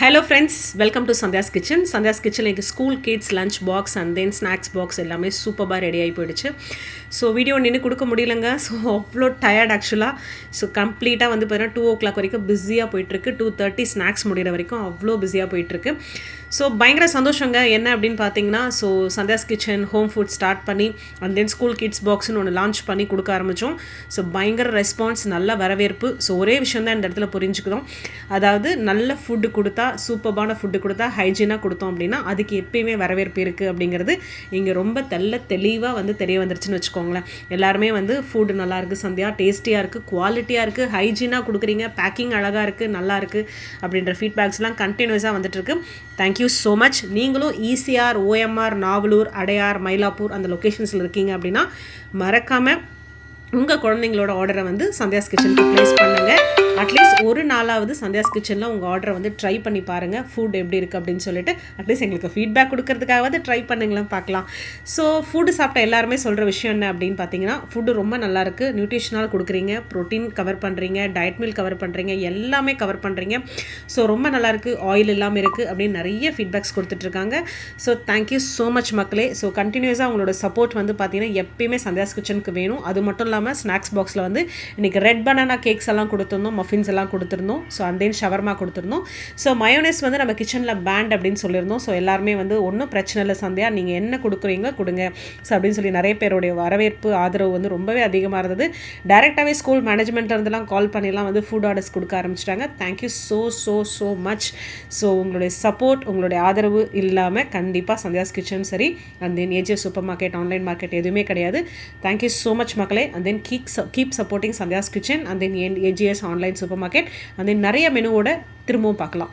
Hello friends, welcome to Sandhya's Kitchen. Sandhya's Kitchen like school kids lunch box and then snacks box எல்லாமே சூப்பராக ready ஆகி போயிடுச்சு. So video நின்று கொடுக்க முடியலங்க. ஸோ அவ்வளோ டயர்ட் ஆக்சுவலாக. ஸோ கம்ப்ளீட்டாக வந்து பார்த்தீங்கன்னா 2 o'clock வரைக்கும் பிஸியாக போயிட்டுருக்கு. 2:30 ஸ்நாக்ஸ் முடிகிற வரைக்கும் அவ்வளோ பிஸியாக போயிட்டுருக்கு. ஸோ பயங்கர சந்தோஷங்க. என்ன அப்படின்னு பார்த்தீங்கன்னா, so Sandhya's kitchen home food start பண்ணி அண்ட் தென் ஸ்கூல் கிட்ஸ் பாக்ஸ்னு ஒன்று லான்ச் பண்ணி கொடுக்க ஆரம்பித்தோம். ஸோ பயங்கர ரெஸ்பான்ஸ், நல்ல வரவேற்பு. ஸோ ஒரே விஷயம் தான் இந்த இடத்துல புரிஞ்சுக்கிறோம். அதாவது நல்ல ஃபுட்டு கொடுத்தா, சூப்பரான ஃபுட்டு கொடுத்தா, ஹைஜீனாக கொடுத்தோம் அப்படின்னா அதுக்கு எப்பயுமே வரவேற்பு இருக்குது அப்படிங்கிறது இங்கே ரொம்ப தெளிவாக வந்து தெரிய வந்துருச்சுன்னு வச்சுக்கோங்களேன். எல்லாருமே வந்து ஃபுட்டு நல்லாயிருக்கு சந்தியா, டேஸ்டியாக இருக்குது, குவாலிட்டியாக இருக்குது, ஹைஜீனாக கொடுக்குறீங்க, பேக்கிங் அழகாக இருக்குது, நல்லா இருக்குது அப்படின்ற ஃபீட்பேக்ஸ்லாம் கண்டினியூஸாக வந்துட்டுருக்கு. Thank you so much. நீங்களும் ஈசிஆர், ஓஎம்ஆர், நாவலூர், அடையார், மயிலாப்பூர் அந்த லொக்கேஷன்ஸில் இருக்கீங்க அப்படின்னா மறக்காமல் உங்கள் குழந்தைங்களோட ஆர்டரை வந்து சந்தியாஸ் கிச்சனுக்கு ப்ளேஸ் பண்ணுங்கள். அட்லீஸ்ட் ஒரு நாளாவது சந்தியாஸ் கிச்சனில் உங்கள் ஆர்டரை வந்து ட்ரை பண்ணி பாருங்கள், ஃபுட் எப்படி இருக்குது அப்படின்னு சொல்லிட்டு அட்லீஸ்ட் எங்களுக்கு ஃபீட்பேக் கொடுக்கறதுக்காகவது ட்ரை பண்ணுங்களேன், பார்க்கலாம். ஸோ ஃபுட்டு சாப்பிட்ட எல்லாருமே சொல்கிற விஷயம் என்ன அப்படின்னு பார்த்தீங்கன்னா, ஃபுட்டு ரொம்ப நல்லாயிருக்கு, நியூட்ரிஷனால் கொடுக்குறீங்க, ப்ரோட்டீன் கவர் பண்ணுறீங்க, டயட் மீல் கவர் பண்ணுறீங்க, எல்லாமே கவர் பண்ணுறீங்க. ஸோ ரொம்ப நல்லாயிருக்கு, ஆயில் இல்லாமல் இருக்குது அப்படின்னு நிறைய ஃபீட்பேக்ஸ் கொடுத்துட்ருக்காங்க. ஸோ தேங்க்யூ ஸோ மச் மக்களே. ஸோ கண்டினியூஸாக உங்களோட சப்போர்ட் வந்து பார்த்தீங்கன்னா எப்பயுமே சந்தியாஸ் கிச்சனுக்கு வேணும். அது மட்டும் இல்லாமல் ஸ்நாக்ஸ் பாக்ஸில் வந்து இன்றைக்கி ரெட் பனானா கேக்ஸ் எல்லாம் கொடுத்துருந்தோம், மஃபின்ஸ் எல்லாம் கொடுத்துருந்தோம். ஸோ அண்ட் தென் ஷவர்மா கொடுத்துருந்தோம். ஸோ மயோனஸ் வந்து நம்ம கிச்சனில் பேண்ட் அப்படின்னு சொல்லியிருந்தோம். ஸோ எல்லாருமே வந்து ஒன்றும் பிரச்சனை இல்லை சந்தியா, நீங்கள் என்ன கொடுக்குறீங்க கொடுங்க ஸோ அப்படின்னு சொல்லி நிறைய பேருடைய வரவேற்பு, ஆதரவு வந்து ரொம்பவே அதிகமாக இருந்தது. டைரெக்டாகவே ஸ்கூல் மேனேஜ்மெண்ட் இருந்தெல்லாம் கால் பண்ணிலாம் வந்து ஃபுட் ஆர்டர்ஸ் கொடுக்க ஆரம்பிச்சிட்டாங்க. Thank you so much. ஸோ உங்களுடைய சப்போர்ட், உங்களுடைய ஆதரவு இல்லாமல் கண்டிப்பாக சந்தியாஸ் கிச்சன் சரி and then AGS super market, online market எதுவுமே கிடையாது. தேங்க்யூ ஸோ மச் மக்களே. And then keep supporting Sandhya's Kitchen and then AGS online supermarket and then நிறைய மெனுவோட திரும்பவும் பார்க்கலாம்.